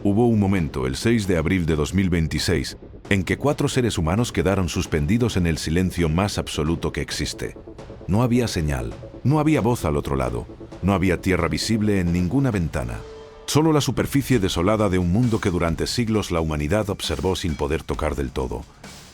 Hubo un momento, el 6 de abril de 2026, en que 4 seres humanos quedaron suspendidos en el silencio más absoluto que existe. No había señal, no había voz al otro lado, no había tierra visible en ninguna ventana. Solo la superficie desolada de un mundo que durante siglos la humanidad observó sin poder tocar del todo.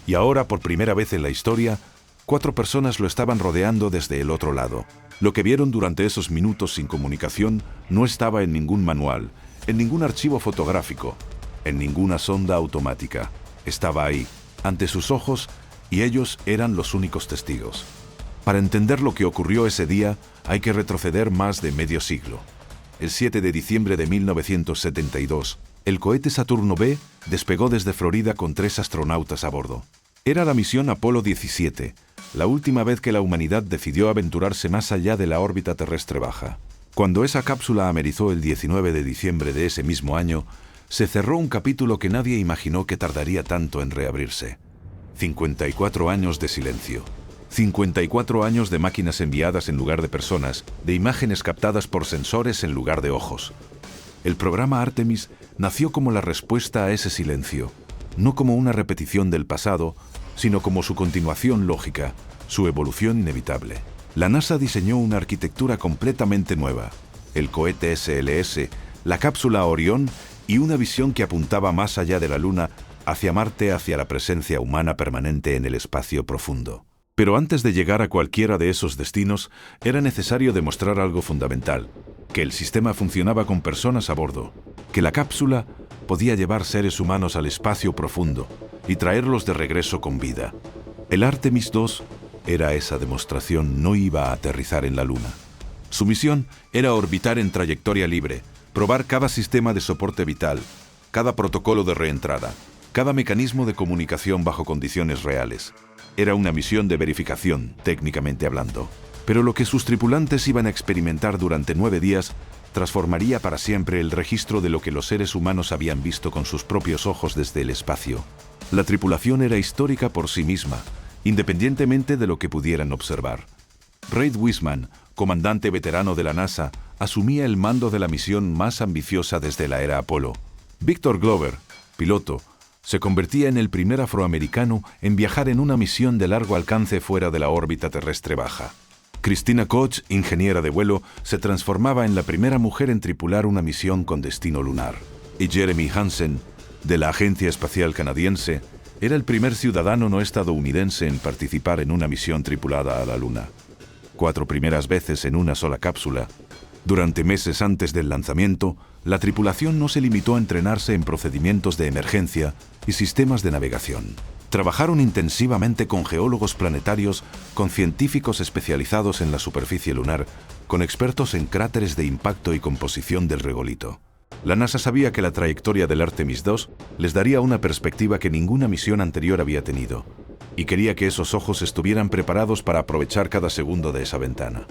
Y ahora, por primera vez en la historia, 4 personas lo estaban rodeando desde el otro lado. Lo que vieron durante esos minutos sin comunicación no estaba en ningún manual, en ningún archivo fotográfico, en ninguna sonda automática. Estaba ahí, ante sus ojos, y ellos eran los únicos testigos. Para entender lo que ocurrió ese día, hay que retroceder más de medio siglo. El 7 de diciembre de 1972, el cohete Saturno B despegó desde Florida con 3 astronautas a bordo. Era la misión Apolo 17, la última vez que la humanidad decidió aventurarse más allá de la órbita terrestre baja. Cuando esa cápsula amerizó el 19 de diciembre de ese mismo año, se cerró un capítulo que nadie imaginó que tardaría tanto en reabrirse. 54 años de silencio. 54 años de máquinas enviadas en lugar de personas, de imágenes captadas por sensores en lugar de ojos. El programa Artemis nació como la respuesta a ese silencio, no como una repetición del pasado, sino como su continuación lógica, su evolución inevitable. La NASA diseñó una arquitectura completamente nueva, el cohete SLS, la cápsula Orión y una visión que apuntaba más allá de la Luna, hacia Marte, hacia la presencia humana permanente en el espacio profundo. Pero antes de llegar a cualquiera de esos destinos, era necesario demostrar algo fundamental, que el sistema funcionaba con personas a bordo, que la cápsula podía llevar seres humanos al espacio profundo y traerlos de regreso con vida. El Artemis II era esa demostración, no iba a aterrizar en la Luna. Su misión era orbitar en trayectoria libre, probar cada sistema de soporte vital, cada protocolo de reentrada, cada mecanismo de comunicación bajo condiciones reales. Era una misión de verificación, técnicamente hablando. Pero lo que sus tripulantes iban a experimentar durante 9 días transformaría para siempre el registro de lo que los seres humanos habían visto con sus propios ojos desde el espacio. La tripulación era histórica por sí misma, independientemente de lo que pudieran observar. Reid Wiseman, comandante veterano de la NASA, asumía el mando de la misión más ambiciosa desde la era Apolo. Victor Glover, piloto, se convertía en el primer afroamericano en viajar en una misión de largo alcance fuera de la órbita terrestre baja. Christina Koch, ingeniera de vuelo, se transformaba en la primera mujer en tripular una misión con destino lunar. Y Jeremy Hansen, de la Agencia Espacial Canadiense, era el primer ciudadano no estadounidense en participar en una misión tripulada a la Luna. 4 primeras veces en una sola cápsula. Durante meses antes del lanzamiento, la tripulación no se limitó a entrenarse en procedimientos de emergencia y sistemas de navegación. Trabajaron intensivamente con geólogos planetarios, con científicos especializados en la superficie lunar, con expertos en cráteres de impacto y composición del regolito. La NASA sabía que la trayectoria del Artemis II les daría una perspectiva que ninguna misión anterior había tenido, y quería que esos ojos estuvieran preparados para aprovechar cada segundo de esa ventana.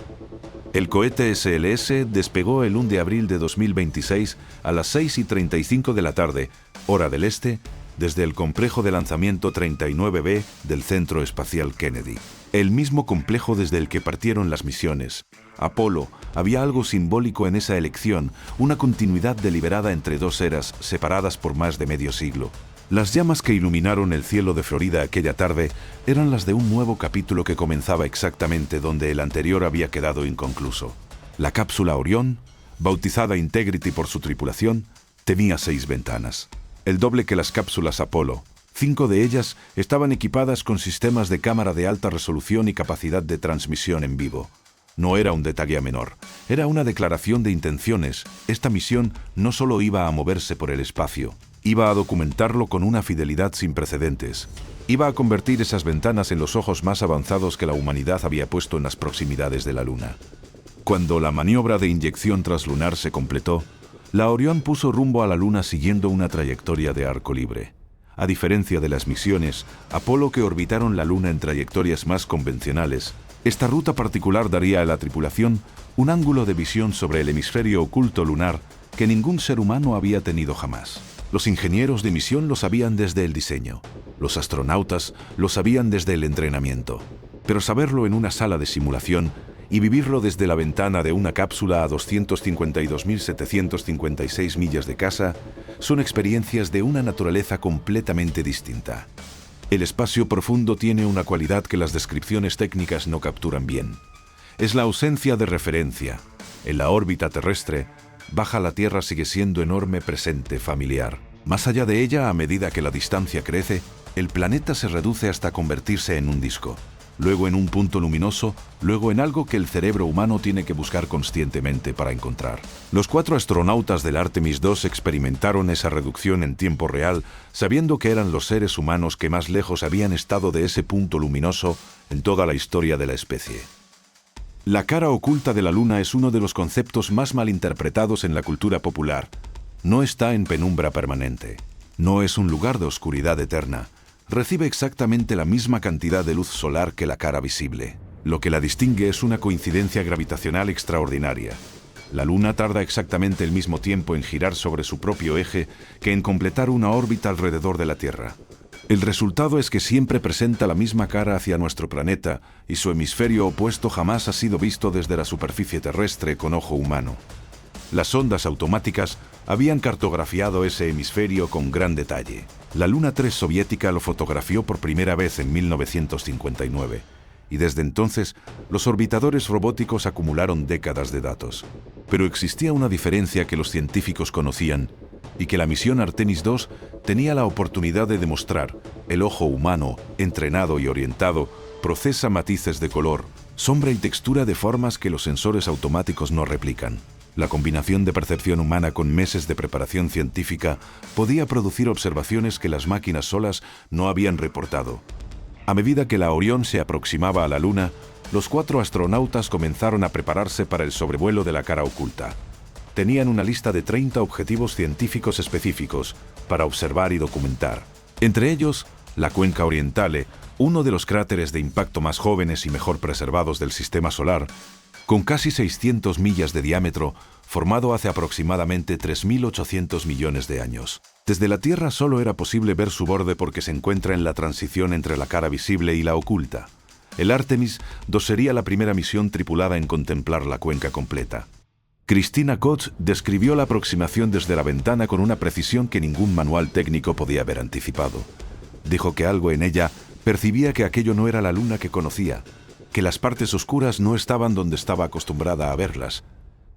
El cohete SLS despegó el 1 de abril de 2026 a las 6:35 de la tarde, hora del este, desde el complejo de lanzamiento 39B del Centro Espacial Kennedy. El mismo complejo desde el que partieron las misiones. Apolo, había algo simbólico en esa elección, una continuidad deliberada entre 2 eras separadas por más de medio siglo. Las llamas que iluminaron el cielo de Florida aquella tarde eran las de un nuevo capítulo que comenzaba exactamente donde el anterior había quedado inconcluso. La cápsula Orión, bautizada Integrity por su tripulación, tenía 6 ventanas, el doble que las cápsulas Apolo. 5 de ellas estaban equipadas con sistemas de cámara de alta resolución y capacidad de transmisión en vivo. No era un detalle menor, era una declaración de intenciones. Esta misión no solo iba a moverse por el espacio, iba a documentarlo con una fidelidad sin precedentes. Iba a convertir esas ventanas en los ojos más avanzados que la humanidad había puesto en las proximidades de la Luna. Cuando la maniobra de inyección translunar se completó, la Orión puso rumbo a la Luna siguiendo una trayectoria de arco libre. A diferencia de las misiones Apolo que orbitaron la Luna en trayectorias más convencionales, esta ruta particular daría a la tripulación un ángulo de visión sobre el hemisferio oculto lunar que ningún ser humano había tenido jamás. Los ingenieros de misión lo sabían desde el diseño, los astronautas lo sabían desde el entrenamiento, pero saberlo en una sala de simulación y vivirlo desde la ventana de una cápsula a 252.756 millas de casa son experiencias de una naturaleza completamente distinta. El espacio profundo tiene una cualidad que las descripciones técnicas no capturan bien. Es la ausencia de referencia. En la órbita terrestre, baja la Tierra sigue siendo enorme, presente, familiar. Más allá de ella, a medida que la distancia crece, el planeta se reduce hasta convertirse en un disco, luego en un punto luminoso, luego en algo que el cerebro humano tiene que buscar conscientemente para encontrar. Los 4 astronautas del Artemis II experimentaron esa reducción en tiempo real, sabiendo que eran los seres humanos que más lejos habían estado de ese punto luminoso en toda la historia de la especie. La cara oculta de la Luna es uno de los conceptos más malinterpretados en la cultura popular. No está en penumbra permanente. No es un lugar de oscuridad eterna. Recibe exactamente la misma cantidad de luz solar que la cara visible. Lo que la distingue es una coincidencia gravitacional extraordinaria. La Luna tarda exactamente el mismo tiempo en girar sobre su propio eje que en completar una órbita alrededor de la Tierra. El resultado es que siempre presenta la misma cara hacia nuestro planeta y su hemisferio opuesto jamás ha sido visto desde la superficie terrestre con ojo humano. Las sondas automáticas habían cartografiado ese hemisferio con gran detalle. La Luna 3 soviética lo fotografió por primera vez en 1959, y desde entonces los orbitadores robóticos acumularon décadas de datos. Pero existía una diferencia que los científicos conocían y que la misión Artemis II tenía la oportunidad de demostrar. El ojo humano, entrenado y orientado, procesa matices de color, sombra y textura de formas que los sensores automáticos no replican. La combinación de percepción humana con meses de preparación científica podía producir observaciones que las máquinas solas no habían reportado. A medida que la Orión se aproximaba a la Luna, los 4 astronautas comenzaron a prepararse para el sobrevuelo de la cara oculta. Tenían una lista de 30 objetivos científicos específicos para observar y documentar. Entre ellos, la Cuenca Orientale, uno de los cráteres de impacto más jóvenes y mejor preservados del Sistema Solar, con casi 600 millas de diámetro, formado hace aproximadamente 3.800 millones de años. Desde la Tierra solo era posible ver su borde porque se encuentra en la transición entre la cara visible y la oculta. El Artemis II sería la primera misión tripulada en contemplar la cuenca completa. Christina Koch describió la aproximación desde la ventana con una precisión que ningún manual técnico podía haber anticipado. Dijo que algo en ella percibía que aquello no era la Luna que conocía, que las partes oscuras no estaban donde estaba acostumbrada a verlas,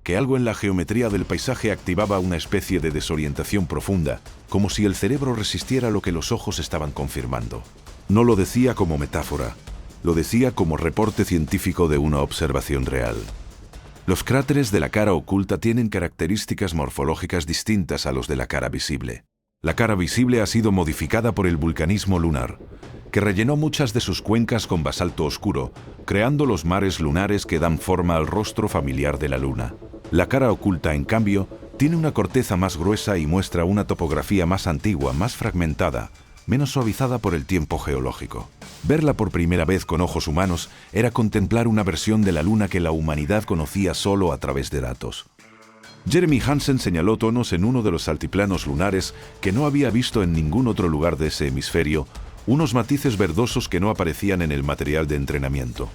que algo en la geometría del paisaje activaba una especie de desorientación profunda, como si el cerebro resistiera lo que los ojos estaban confirmando. No lo decía como metáfora, lo decía como reporte científico de una observación real. Los cráteres de la cara oculta tienen características morfológicas distintas a los de la cara visible. La cara visible ha sido modificada por el vulcanismo lunar, que rellenó muchas de sus cuencas con basalto oscuro, creando los mares lunares que dan forma al rostro familiar de la Luna. La cara oculta, en cambio, tiene una corteza más gruesa y muestra una topografía más antigua, más fragmentada, menos suavizada por el tiempo geológico. Verla por primera vez con ojos humanos era contemplar una versión de la Luna que la humanidad conocía solo a través de datos. Jeremy Hansen señaló tonos en uno de los altiplanos lunares que no había visto en ningún otro lugar de ese hemisferio, unos matices verdosos que no aparecían en el material de entrenamiento.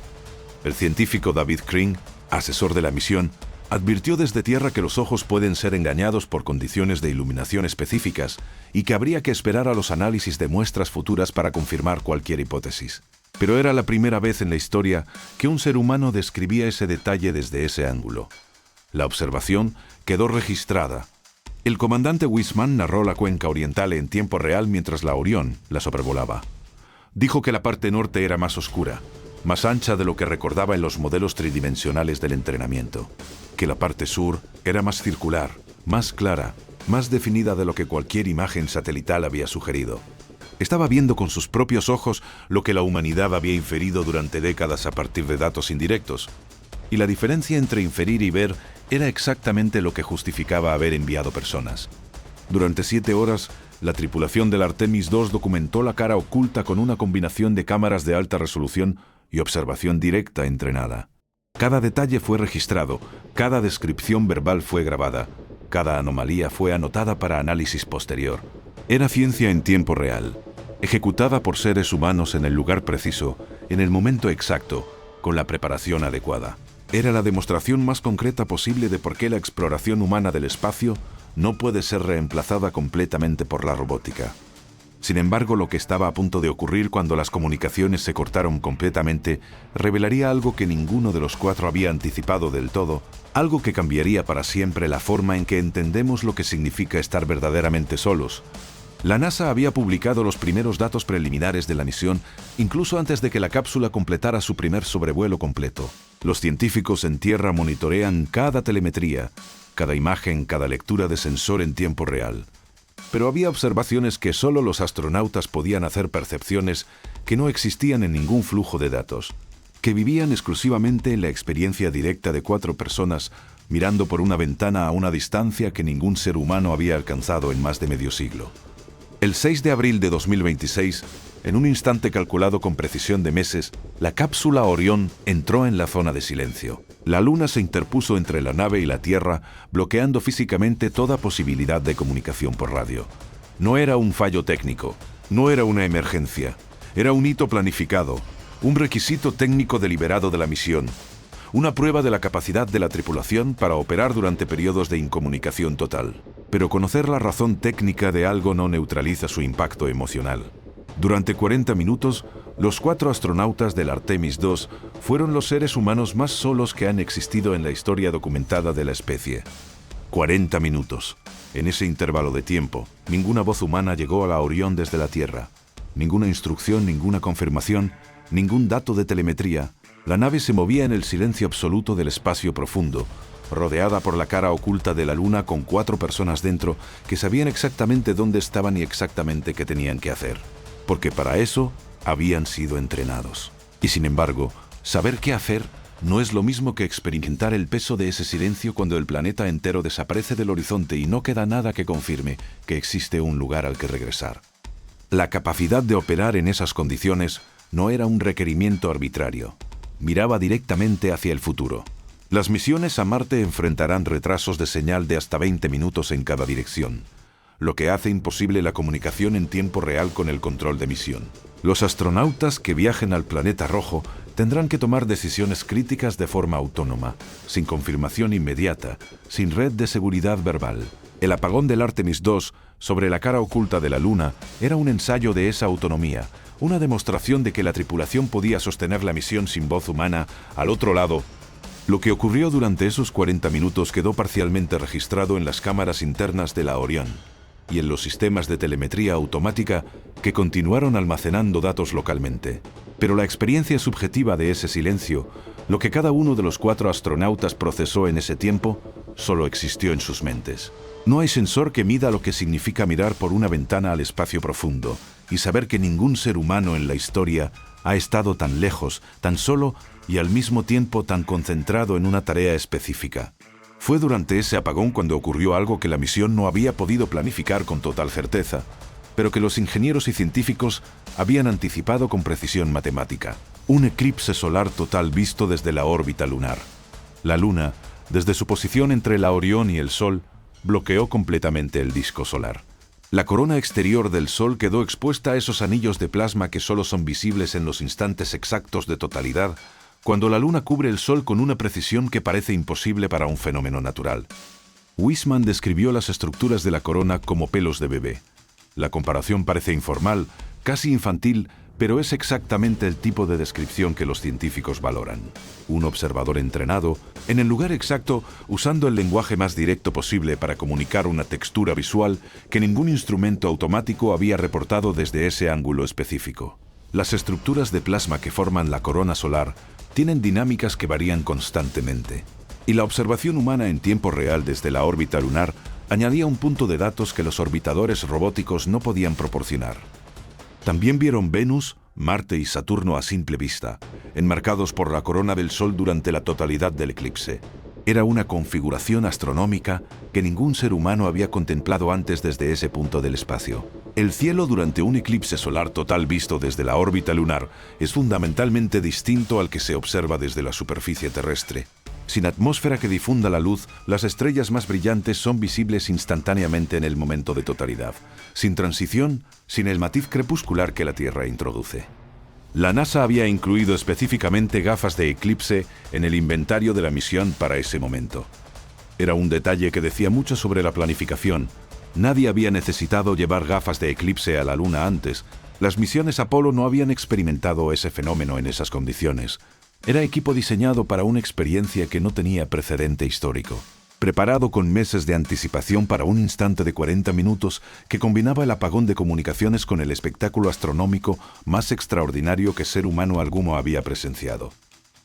El científico David Crane, asesor de la misión, advirtió desde tierra que los ojos pueden ser engañados por condiciones de iluminación específicas y que habría que esperar a los análisis de muestras futuras para confirmar cualquier hipótesis. Pero era la primera vez en la historia que un ser humano describía ese detalle desde ese ángulo. La observación quedó registrada. El comandante Wiseman narró la cuenca oriental en tiempo real mientras la Orión la sobrevolaba. Dijo que la parte norte era más oscura, más ancha de lo que recordaba en los modelos tridimensionales del entrenamiento, que la parte sur era más circular, más clara, más definida de lo que cualquier imagen satelital había sugerido. Estaba viendo con sus propios ojos lo que la humanidad había inferido durante décadas a partir de datos indirectos. Y la diferencia entre inferir y ver era exactamente lo que justificaba haber enviado personas. Durante 7 horas, la tripulación del Artemis II documentó la cara oculta con una combinación de cámaras de alta resolución y observación directa entrenada. Cada detalle fue registrado, cada descripción verbal fue grabada, cada anomalía fue anotada para análisis posterior. Era ciencia en tiempo real, ejecutada por seres humanos en el lugar preciso, en el momento exacto, con la preparación adecuada. Era la demostración más concreta posible de por qué la exploración humana del espacio no puede ser reemplazada completamente por la robótica. Sin embargo, lo que estaba a punto de ocurrir cuando las comunicaciones se cortaron completamente revelaría algo que ninguno de los cuatro había anticipado del todo, algo que cambiaría para siempre la forma en que entendemos lo que significa estar verdaderamente solos. La NASA había publicado los primeros datos preliminares de la misión incluso antes de que la cápsula completara su primer sobrevuelo completo. Los científicos en tierra monitorean cada telemetría, cada imagen, cada lectura de sensor en tiempo real. Pero había observaciones que solo los astronautas podían hacer, percepciones que no existían en ningún flujo de datos, que vivían exclusivamente en la experiencia directa de cuatro personas mirando por una ventana a una distancia que ningún ser humano había alcanzado en más de medio siglo. El 6 de abril de 2026, en un instante calculado con precisión de meses, la cápsula Orión entró en la zona de silencio. La Luna se interpuso entre la nave y la Tierra, bloqueando físicamente toda posibilidad de comunicación por radio. No era un fallo técnico, no era una emergencia, era un hito planificado, un requisito técnico deliberado de la misión, una prueba de la capacidad de la tripulación para operar durante periodos de incomunicación total. Pero conocer la razón técnica de algo no neutraliza su impacto emocional. Durante 40 minutos, los 4 astronautas del Artemis II fueron los seres humanos más solos que han existido en la historia documentada de la especie. 40 minutos. En ese intervalo de tiempo, ninguna voz humana llegó a la Orión desde la Tierra. Ninguna instrucción, ninguna confirmación, ningún dato de telemetría. La nave se movía en el silencio absoluto del espacio profundo, rodeada por la cara oculta de la Luna con 4 personas dentro que sabían exactamente dónde estaban y exactamente qué tenían que hacer. Porque para eso habían sido entrenados. Y sin embargo, saber qué hacer no es lo mismo que experimentar el peso de ese silencio cuando el planeta entero desaparece del horizonte y no queda nada que confirme que existe un lugar al que regresar. La capacidad de operar en esas condiciones no era un requerimiento arbitrario. Miraba directamente hacia el futuro. Las misiones a Marte enfrentarán retrasos de señal de hasta 20 minutos en cada dirección, lo que hace imposible la comunicación en tiempo real con el control de misión. Los astronautas que viajen al planeta rojo tendrán que tomar decisiones críticas de forma autónoma, sin confirmación inmediata, sin red de seguridad verbal. El apagón del Artemis II sobre la cara oculta de la Luna era un ensayo de esa autonomía, una demostración de que la tripulación podía sostener la misión sin voz humana al otro lado. Lo que ocurrió durante esos 40 minutos quedó parcialmente registrado en las cámaras internas de la Orión y en los sistemas de telemetría automática que continuaron almacenando datos localmente. Pero la experiencia subjetiva de ese silencio, lo que cada uno de los 4 astronautas procesó en ese tiempo, solo existió en sus mentes. No hay sensor que mida lo que significa mirar por una ventana al espacio profundo y saber que ningún ser humano en la historia ha estado tan lejos, tan solo y al mismo tiempo tan concentrado en una tarea específica. Fue durante ese apagón cuando ocurrió algo que la misión no había podido planificar con total certeza, pero que los ingenieros y científicos habían anticipado con precisión matemática. Un eclipse solar total visto desde la órbita lunar. La Luna, desde su posición entre la Orión y el Sol, bloqueó completamente el disco solar. La corona exterior del Sol quedó expuesta a esos anillos de plasma que solo son visibles en los instantes exactos de totalidad, cuando la Luna cubre el Sol con una precisión que parece imposible para un fenómeno natural. Wiseman describió las estructuras de la corona como pelos de bebé. La comparación parece informal, casi infantil, pero es exactamente el tipo de descripción que los científicos valoran. Un observador entrenado, en el lugar exacto, usando el lenguaje más directo posible para comunicar una textura visual que ningún instrumento automático había reportado desde ese ángulo específico. Las estructuras de plasma que forman la corona solar tienen dinámicas que varían constantemente, y la observación humana en tiempo real desde la órbita lunar añadía un punto de datos que los orbitadores robóticos no podían proporcionar. También vieron Venus, Marte y Saturno a simple vista, enmarcados por la corona del Sol durante la totalidad del eclipse. Era una configuración astronómica que ningún ser humano había contemplado antes desde ese punto del espacio. El cielo durante un eclipse solar total visto desde la órbita lunar es fundamentalmente distinto al que se observa desde la superficie terrestre. Sin atmósfera que difunda la luz, las estrellas más brillantes son visibles instantáneamente en el momento de totalidad, sin transición, sin el matiz crepuscular que la Tierra introduce. La NASA había incluido específicamente gafas de eclipse en el inventario de la misión para ese momento. Era un detalle que decía mucho sobre la planificación. Nadie había necesitado llevar gafas de eclipse a la Luna antes. Las misiones Apolo no habían experimentado ese fenómeno en esas condiciones. Era equipo diseñado para una experiencia que no tenía precedente histórico, preparado con meses de anticipación para un instante de 40 minutos que combinaba el apagón de comunicaciones con el espectáculo astronómico más extraordinario que ser humano alguno había presenciado.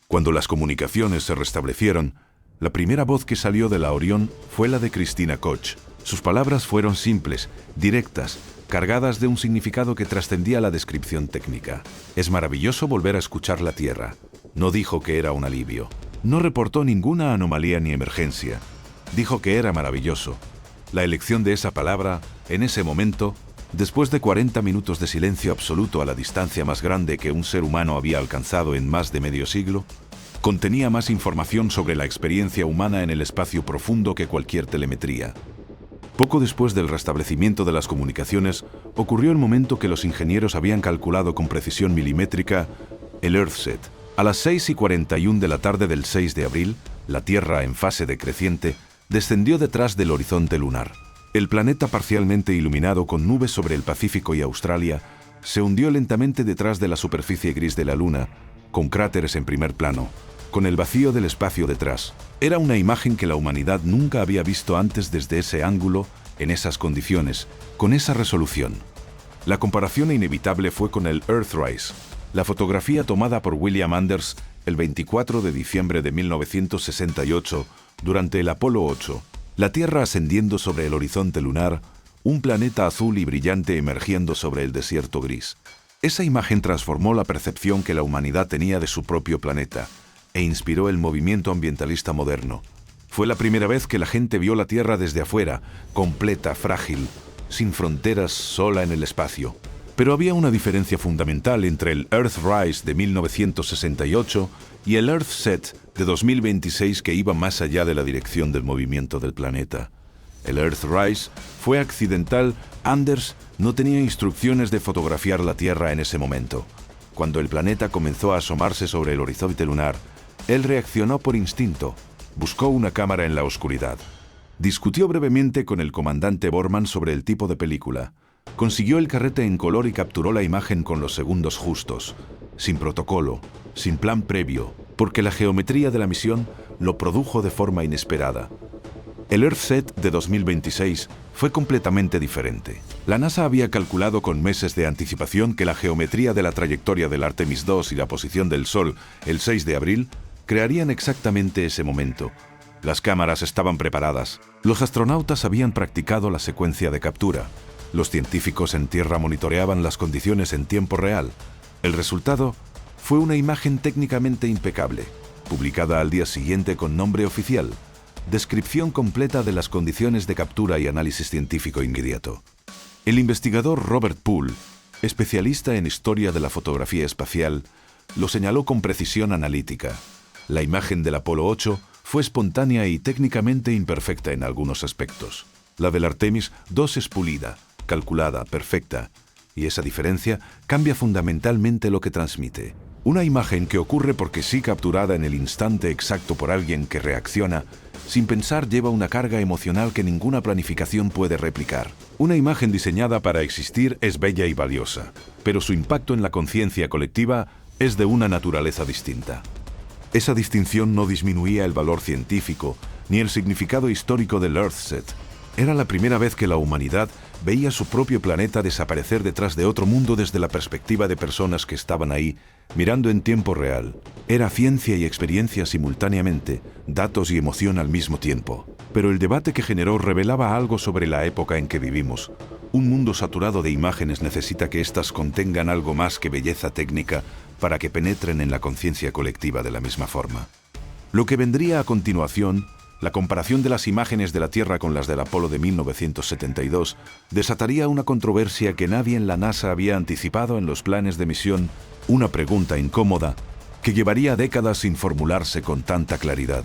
Cuando las comunicaciones se restablecieron, la primera voz que salió de la Orión fue la de Christina Koch. Sus palabras fueron simples, directas, cargadas de un significado que trascendía la descripción técnica. Es maravilloso volver a escuchar la Tierra. No dijo que era un alivio. No reportó ninguna anomalía ni emergencia. Dijo que era maravilloso. La elección de esa palabra, en ese momento, después de 40 minutos de silencio absoluto a la distancia más grande que un ser humano había alcanzado en más de medio siglo, contenía más información sobre la experiencia humana en el espacio profundo que cualquier telemetría. Poco después del restablecimiento de las comunicaciones, ocurrió el momento que los ingenieros habían calculado con precisión milimétrica, el EarthSet. A las 6:41 de la tarde del 6 de abril, la Tierra, en fase decreciente, descendió detrás del horizonte lunar. El planeta, parcialmente iluminado con nubes sobre el Pacífico y Australia, se hundió lentamente detrás de la superficie gris de la Luna, con cráteres en primer plano, con el vacío del espacio detrás. Era una imagen que la humanidad nunca había visto antes desde ese ángulo, en esas condiciones, con esa resolución. La comparación inevitable fue con el Earthrise, la fotografía tomada por William Anders el 24 de diciembre de 1968 durante el Apolo 8, la Tierra ascendiendo sobre el horizonte lunar, un planeta azul y brillante emergiendo sobre el desierto gris. Esa imagen transformó la percepción que la humanidad tenía de su propio planeta e inspiró el movimiento ambientalista moderno. Fue la primera vez que la gente vio la Tierra desde afuera, completa, frágil, sin fronteras, sola en el espacio. Pero había una diferencia fundamental entre el Earthrise de 1968 y el EarthSet de 2026 que iba más allá de la dirección del movimiento del planeta. El Earthrise fue accidental. Anders no tenía instrucciones de fotografiar la Tierra en ese momento. Cuando el planeta comenzó a asomarse sobre el horizonte lunar, él reaccionó por instinto. Buscó una cámara en la oscuridad. Discutió brevemente con el comandante Borman sobre el tipo de película. Consiguió el carrete en color y capturó la imagen con los segundos justos, sin protocolo, sin plan previo, porque la geometría de la misión lo produjo de forma inesperada. El EarthSet de 2026 fue completamente diferente. La NASA había calculado con meses de anticipación que la geometría de la trayectoria del Artemis II y la posición del Sol el 6 de abril crearían exactamente ese momento. Las cámaras estaban preparadas. Los astronautas habían practicado la secuencia de captura. Los científicos en tierra monitoreaban las condiciones en tiempo real. El resultado fue una imagen técnicamente impecable, publicada al día siguiente con nombre oficial. Descripción completa de las condiciones de captura y análisis científico inmediato. El investigador Robert Poole, especialista en historia de la fotografía espacial, lo señaló con precisión analítica. La imagen del Apolo 8 fue espontánea y técnicamente imperfecta en algunos aspectos. La del Artemis II es pulida, calculada, perfecta, y esa diferencia cambia fundamentalmente lo que transmite. Una imagen que ocurre porque sí capturada en el instante exacto por alguien que reacciona, sin pensar lleva una carga emocional que ninguna planificación puede replicar. Una imagen diseñada para existir es bella y valiosa, pero su impacto en la conciencia colectiva es de una naturaleza distinta. Esa distinción no disminuía el valor científico ni el significado histórico del EarthSet. Era la primera vez que la humanidad veía su propio planeta desaparecer detrás de otro mundo desde la perspectiva de personas que estaban ahí, mirando en tiempo real. Era ciencia y experiencia simultáneamente, datos y emoción al mismo tiempo. Pero el debate que generó revelaba algo sobre la época en que vivimos. Un mundo saturado de imágenes necesita que éstas contengan algo más que belleza técnica para que penetren en la conciencia colectiva de la misma forma. Lo que vendría a continuación, la comparación de las imágenes de la Tierra con las del Apolo de 1972, desataría una controversia que nadie en la NASA había anticipado en los planes de misión, una pregunta incómoda que llevaría décadas sin formularse con tanta claridad.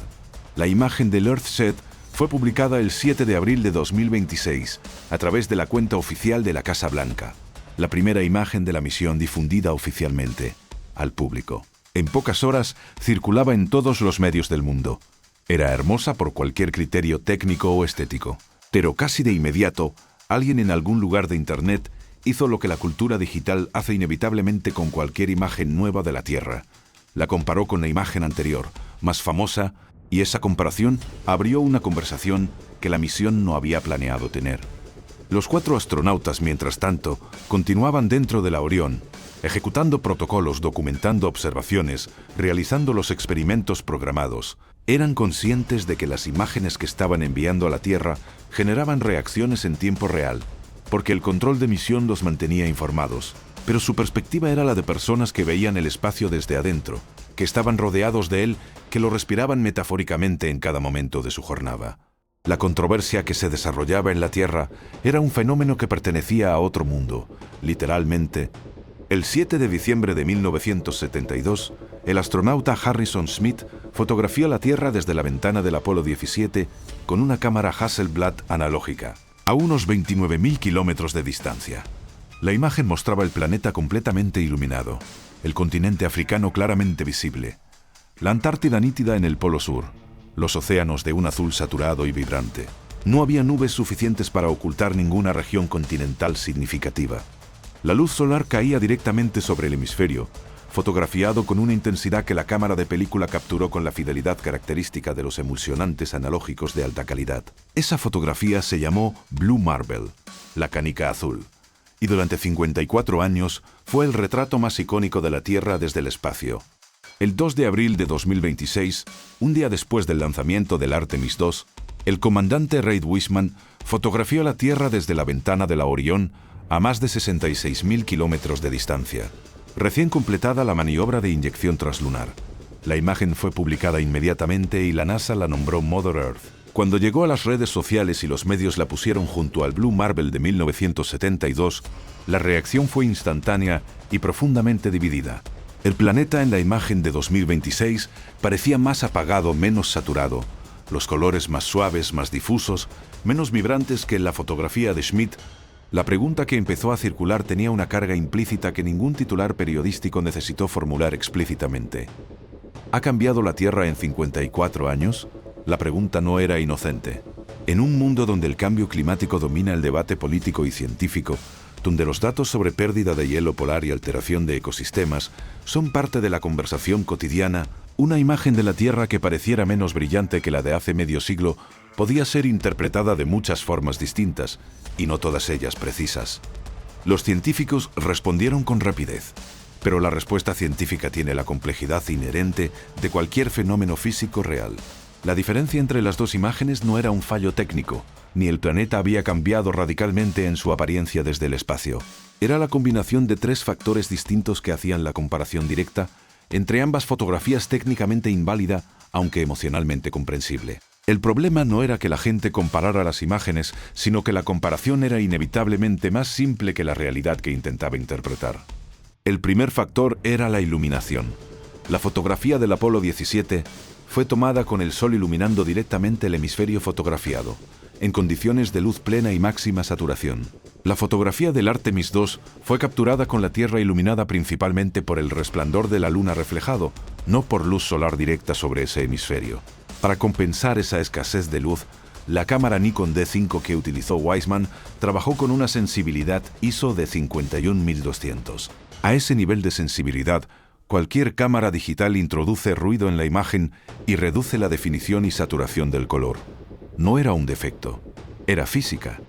La imagen del EarthSet fue publicada el 7 de abril de 2026 a través de la cuenta oficial de la Casa Blanca, la primera imagen de la misión difundida oficialmente. al público. En pocas horas circulaba en todos los medios del mundo. Era hermosa por cualquier criterio técnico o estético. Pero casi de inmediato, alguien en algún lugar de Internet hizo lo que la cultura digital hace inevitablemente con cualquier imagen nueva de la Tierra. La comparó con la imagen anterior, más famosa, y esa comparación abrió una conversación que la misión no había planeado tener. Los 4 astronautas, mientras tanto, continuaban dentro de la Orión, ejecutando protocolos, documentando observaciones, realizando los experimentos programados. Eran conscientes de que las imágenes que estaban enviando a la Tierra generaban reacciones en tiempo real, porque el control de misión los mantenía informados. Pero su perspectiva era la de personas que veían el espacio desde adentro, que estaban rodeados de él, que lo respiraban metafóricamente en cada momento de su jornada. La controversia que se desarrollaba en la Tierra era un fenómeno que pertenecía a otro mundo, literalmente. El 7 de diciembre de 1972, el astronauta Harrison Smith fotografió la Tierra desde la ventana del Apolo 17 con una cámara Hasselblad analógica, a unos 29.000 kilómetros de distancia. La imagen mostraba el planeta completamente iluminado, el continente africano claramente visible, la Antártida nítida en el Polo Sur, los océanos de un azul saturado y vibrante. No había nubes suficientes para ocultar ninguna región continental significativa. La luz solar caía directamente sobre el hemisferio, fotografiado con una intensidad que la cámara de película capturó con la fidelidad característica de los emulsionantes analógicos de alta calidad. Esa fotografía se llamó Blue Marble, la canica azul, y durante 54 años fue el retrato más icónico de la Tierra desde el espacio. El 2 de abril de 2026, un día después del lanzamiento del Artemis II, el comandante Reid Wiseman fotografió la Tierra desde la ventana de la Orión a más de 66.000 kilómetros de distancia, recién completada la maniobra de inyección translunar. La imagen fue publicada inmediatamente y la NASA la nombró Mother Earth. Cuando llegó a las redes sociales y los medios la pusieron junto al Blue Marble de 1972, la reacción fue instantánea y profundamente dividida. El planeta en la imagen de 2026 parecía más apagado, menos saturado, los colores más suaves, más difusos, menos vibrantes que en la fotografía de Schmidt. La pregunta que empezó a circular tenía una carga implícita que ningún titular periodístico necesitó formular explícitamente. ¿Ha cambiado la Tierra en 54 años? La pregunta no era inocente. En un mundo donde el cambio climático domina el debate político y científico, donde los datos sobre pérdida de hielo polar y alteración de ecosistemas son parte de la conversación cotidiana, una imagen de la Tierra que pareciera menos brillante que la de hace medio siglo podía ser interpretada de muchas formas distintas, y no todas ellas precisas. Los científicos respondieron con rapidez, pero la respuesta científica tiene la complejidad inherente de cualquier fenómeno físico real. La diferencia entre las dos imágenes no era un fallo técnico, ni el planeta había cambiado radicalmente en su apariencia desde el espacio. Era la combinación de 3 factores distintos que hacían la comparación directa entre ambas fotografías técnicamente inválida, aunque emocionalmente comprensible. El problema no era que la gente comparara las imágenes, sino que la comparación era inevitablemente más simple que la realidad que intentaba interpretar. El primer factor era la iluminación. La fotografía del Apolo 17 fue tomada con el Sol iluminando directamente el hemisferio fotografiado, en condiciones de luz plena y máxima saturación. La fotografía del Artemis II fue capturada con la Tierra iluminada principalmente por el resplandor de la Luna reflejado, no por luz solar directa sobre ese hemisferio. Para compensar esa escasez de luz, la cámara Nikon D5 que utilizó Wiseman trabajó con una sensibilidad ISO de 51200. A ese nivel de sensibilidad, cualquier cámara digital introduce ruido en la imagen y reduce la definición y saturación del color. No era un defecto, era física.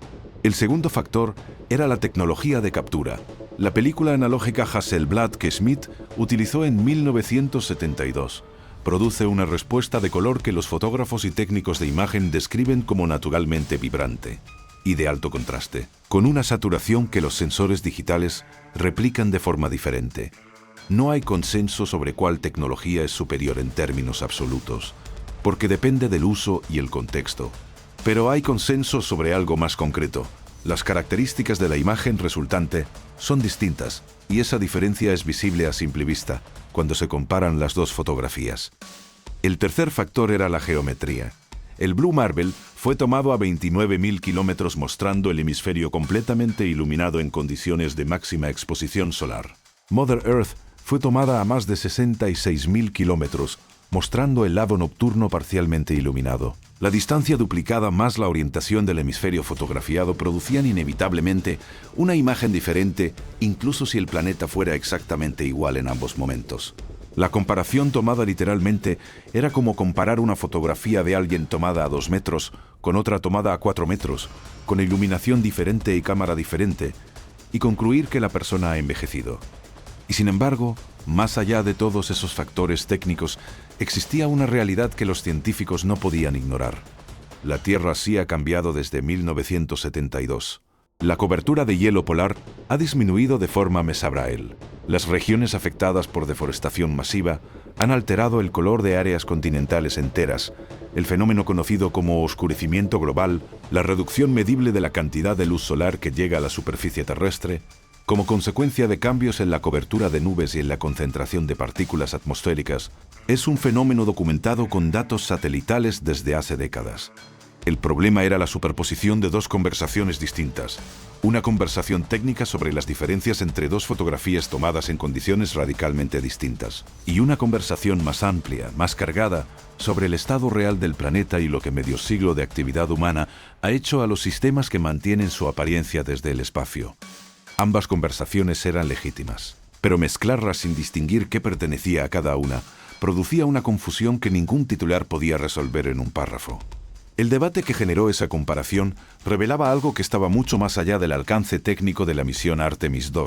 El segundo factor era la tecnología de captura. La película analógica Hasselblad que Schmidt utilizó en 1972 produce una respuesta de color que los fotógrafos y técnicos de imagen describen como naturalmente vibrante y de alto contraste, con una saturación que los sensores digitales replican de forma diferente. No hay consenso sobre cuál tecnología es superior en términos absolutos, porque depende del uso y el contexto. Pero hay consenso sobre algo más concreto. Las características de la imagen resultante son distintas, y esa diferencia es visible a simple vista cuando se comparan las dos fotografías. El tercer factor era la geometría. El Blue Marble fue tomado a 29.000 kilómetros mostrando el hemisferio completamente iluminado en condiciones de máxima exposición solar. Mother Earth fue tomada a más de 66.000 kilómetros, mostrando el lado nocturno parcialmente iluminado. La distancia duplicada más la orientación del hemisferio fotografiado producían inevitablemente una imagen diferente, incluso si el planeta fuera exactamente igual en ambos momentos. La comparación tomada literalmente era como comparar una fotografía de alguien tomada a 2 metros con otra tomada a 4 metros, con iluminación diferente y cámara diferente, y concluir que la persona ha envejecido. Y sin embargo, más allá de todos esos factores técnicos, existía una realidad que los científicos no podían ignorar. La Tierra sí ha cambiado desde 1972. La cobertura de hielo polar ha disminuido de forma mesabrael. Las regiones afectadas por deforestación masiva han alterado el color de áreas continentales enteras. El fenómeno conocido como oscurecimiento global, la reducción medible de la cantidad de luz solar que llega a la superficie terrestre, como consecuencia de cambios en la cobertura de nubes y en la concentración de partículas atmosféricas, es un fenómeno documentado con datos satelitales desde hace décadas. El problema era la superposición de 2 conversaciones distintas. Una conversación técnica sobre las diferencias entre 2 fotografías tomadas en condiciones radicalmente distintas. Y una conversación más amplia, más cargada, sobre el estado real del planeta y lo que medio siglo de actividad humana ha hecho a los sistemas que mantienen su apariencia desde el espacio. Ambas conversaciones eran legítimas, pero mezclarlas sin distinguir qué pertenecía a cada una producía una confusión que ningún titular podía resolver en un párrafo. El debate que generó esa comparación revelaba algo que estaba mucho más allá del alcance técnico de la misión Artemis II.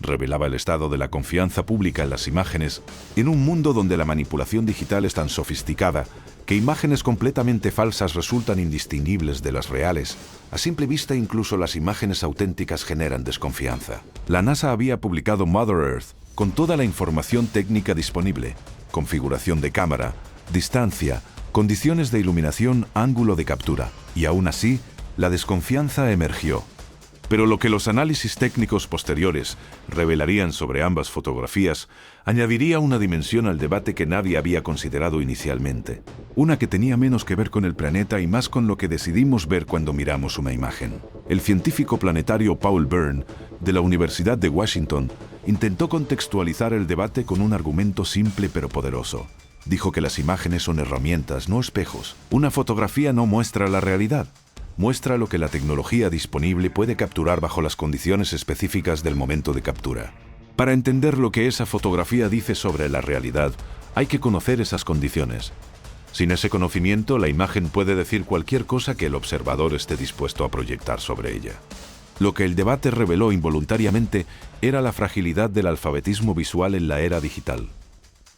Revelaba el estado de la confianza pública en las imágenes en un mundo donde la manipulación digital es tan sofisticada que imágenes completamente falsas resultan indistinguibles de las reales. A simple vista, incluso las imágenes auténticas generan desconfianza. La NASA había publicado Mother Earth con toda la información técnica disponible: configuración de cámara, distancia, condiciones de iluminación, ángulo de captura. Y aún así, la desconfianza emergió. Pero lo que los análisis técnicos posteriores revelarían sobre ambas fotografías añadiría una dimensión al debate que nadie había considerado inicialmente. Una que tenía menos que ver con el planeta y más con lo que decidimos ver cuando miramos una imagen. El científico planetario Paul Byrne, de la Universidad de Washington, intentó contextualizar el debate con un argumento simple pero poderoso. Dijo que las imágenes son herramientas, no espejos. Una fotografía no muestra la realidad. Muestra lo que la tecnología disponible puede capturar bajo las condiciones específicas del momento de captura. Para entender lo que esa fotografía dice sobre la realidad, hay que conocer esas condiciones. Sin ese conocimiento, la imagen puede decir cualquier cosa que el observador esté dispuesto a proyectar sobre ella. Lo que el debate reveló involuntariamente era la fragilidad del alfabetismo visual en la era digital.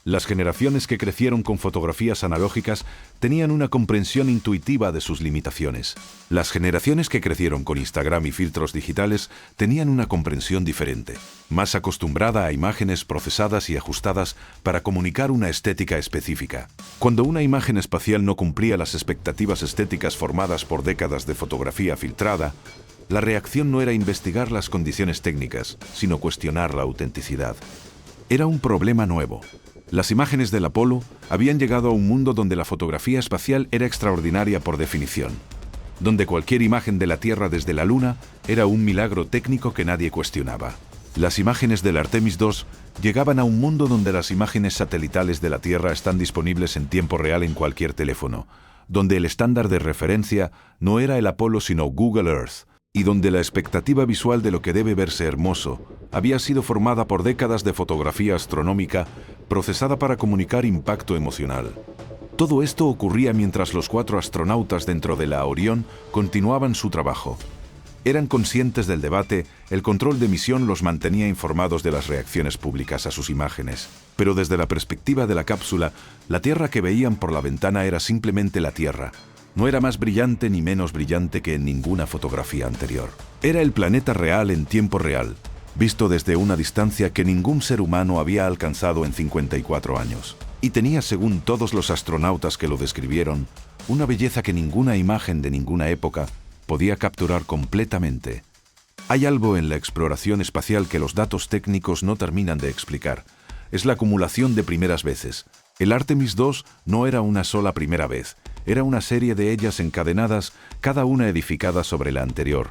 Las generaciones que crecieron con fotografías analógicas tenían una comprensión intuitiva de sus limitaciones. Las generaciones que crecieron con Instagram y filtros digitales tenían una comprensión diferente, más acostumbrada a imágenes procesadas y ajustadas para comunicar una estética específica. Cuando una imagen espacial no cumplía las expectativas estéticas formadas por décadas de fotografía filtrada, la reacción no era investigar las condiciones técnicas, sino cuestionar la autenticidad. Era un problema nuevo. Las imágenes del Apolo habían llegado a un mundo donde la fotografía espacial era extraordinaria por definición, donde cualquier imagen de la Tierra desde la Luna era un milagro técnico que nadie cuestionaba. Las imágenes del Artemis II llegaban a un mundo donde las imágenes satelitales de la Tierra están disponibles en tiempo real en cualquier teléfono, donde el estándar de referencia no era el Apolo sino Google Earth, y donde la expectativa visual de lo que debe verse hermoso había sido formada por décadas de fotografía astronómica procesada para comunicar impacto emocional. Todo esto ocurría mientras los 4 astronautas dentro de la Orión continuaban su trabajo. Eran conscientes del debate, el control de misión los mantenía informados de las reacciones públicas a sus imágenes. Pero desde la perspectiva de la cápsula, la Tierra que veían por la ventana era simplemente la Tierra. No era más brillante ni menos brillante que en ninguna fotografía anterior. Era el planeta real en tiempo real, visto desde una distancia que ningún ser humano había alcanzado en 54 años. Y tenía, según todos los astronautas que lo describieron, una belleza que ninguna imagen de ninguna época podía capturar completamente. Hay algo en la exploración espacial que los datos técnicos no terminan de explicar. Es la acumulación de primeras veces. El Artemis II no era una sola primera vez, era una serie de ellas encadenadas, cada una edificada sobre la anterior,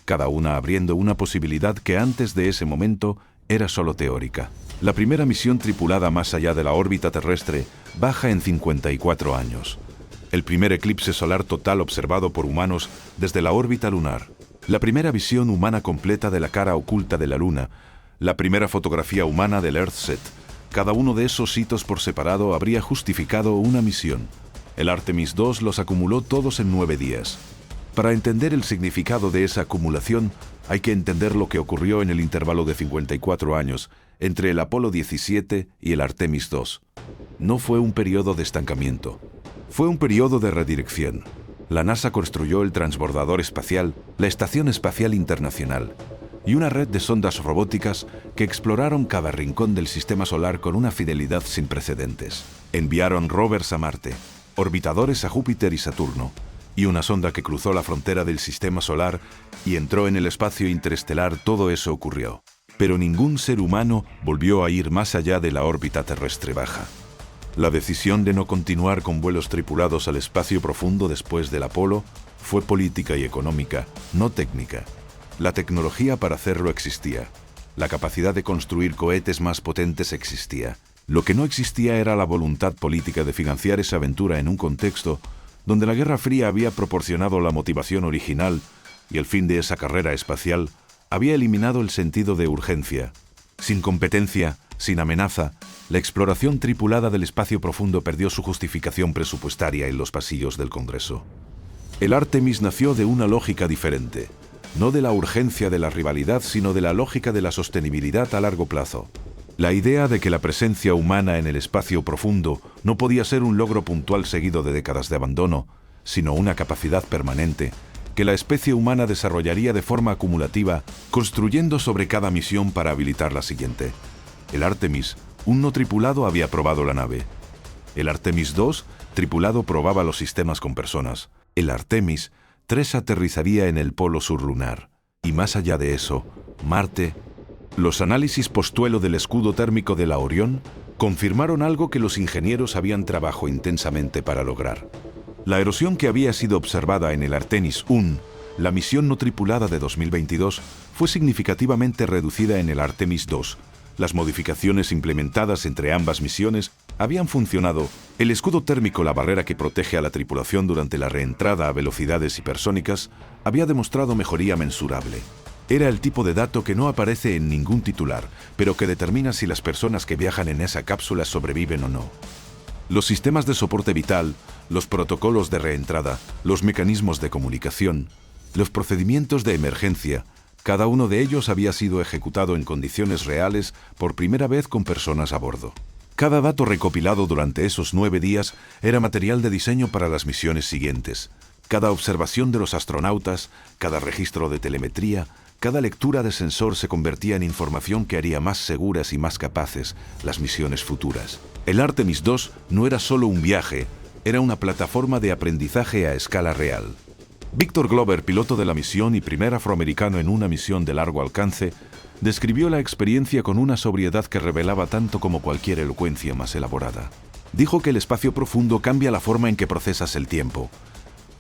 cada una abriendo una posibilidad que antes de ese momento era solo teórica. La primera misión tripulada más allá de la órbita terrestre baja en 54 años. El primer eclipse solar total observado por humanos desde la órbita lunar. La primera visión humana completa de la cara oculta de la Luna. La primera fotografía humana del EarthSat. Cada uno de esos hitos por separado habría justificado una misión. El Artemis II los acumuló todos en 9 días. Para entender el significado de esa acumulación, hay que entender lo que ocurrió en el intervalo de 54 años entre el Apolo 17 y el Artemis II. No fue un periodo de estancamiento. Fue un periodo de redirección. La NASA construyó el transbordador espacial, la Estación Espacial Internacional, y una red de sondas robóticas que exploraron cada rincón del sistema solar con una fidelidad sin precedentes. Enviaron rovers a Marte, orbitadores a Júpiter y Saturno, y una sonda que cruzó la frontera del sistema solar y entró en el espacio interestelar. Todo eso ocurrió. Pero ningún ser humano volvió a ir más allá de la órbita terrestre baja. La decisión de no continuar con vuelos tripulados al espacio profundo después del Apolo fue política y económica, no técnica. La tecnología para hacerlo existía. La capacidad de construir cohetes más potentes existía. Lo que no existía era la voluntad política de financiar esa aventura en un contexto donde la Guerra Fría había proporcionado la motivación original y el fin de esa carrera espacial había eliminado el sentido de urgencia. Sin competencia, sin amenaza, la exploración tripulada del espacio profundo perdió su justificación presupuestaria en los pasillos del Congreso. El Artemis nació de una lógica diferente, no de la urgencia de la rivalidad, sino de la lógica de la sostenibilidad a largo plazo. La idea de que la presencia humana en el espacio profundo no podía ser un logro puntual seguido de décadas de abandono, sino una capacidad permanente que la especie humana desarrollaría de forma acumulativa, construyendo sobre cada misión para habilitar la siguiente. El Artemis, un no tripulado, había probado la nave. El Artemis II, tripulado, probaba los sistemas con personas. El Artemis III aterrizaría en el polo sur lunar. Y más allá de eso, Marte. Los análisis post-vuelo del escudo térmico de la Orión confirmaron algo que los ingenieros habían trabajado intensamente para lograr. La erosión que había sido observada en el Artemis I, la misión no tripulada de 2022, fue significativamente reducida en el Artemis II. Las modificaciones implementadas entre ambas misiones habían funcionado. El escudo térmico, la barrera que protege a la tripulación durante la reentrada a velocidades hipersónicas, había demostrado mejoría mensurable. Era el tipo de dato que no aparece en ningún titular, pero que determina si las personas que viajan en esa cápsula sobreviven o no. Los sistemas de soporte vital, los protocolos de reentrada, los mecanismos de comunicación, los procedimientos de emergencia, cada uno de ellos había sido ejecutado en condiciones reales por primera vez con personas a bordo. Cada dato recopilado durante esos 9 días era material de diseño para las misiones siguientes. Cada observación de los astronautas, cada registro de telemetría, cada lectura de sensor se convertía en información que haría más seguras y más capaces las misiones futuras. El Artemis II no era solo un viaje, era una plataforma de aprendizaje a escala real. Victor Glover, piloto de la misión y primer afroamericano en una misión de largo alcance, describió la experiencia con una sobriedad que revelaba tanto como cualquier elocuencia más elaborada. Dijo que el espacio profundo cambia la forma en que procesas el tiempo,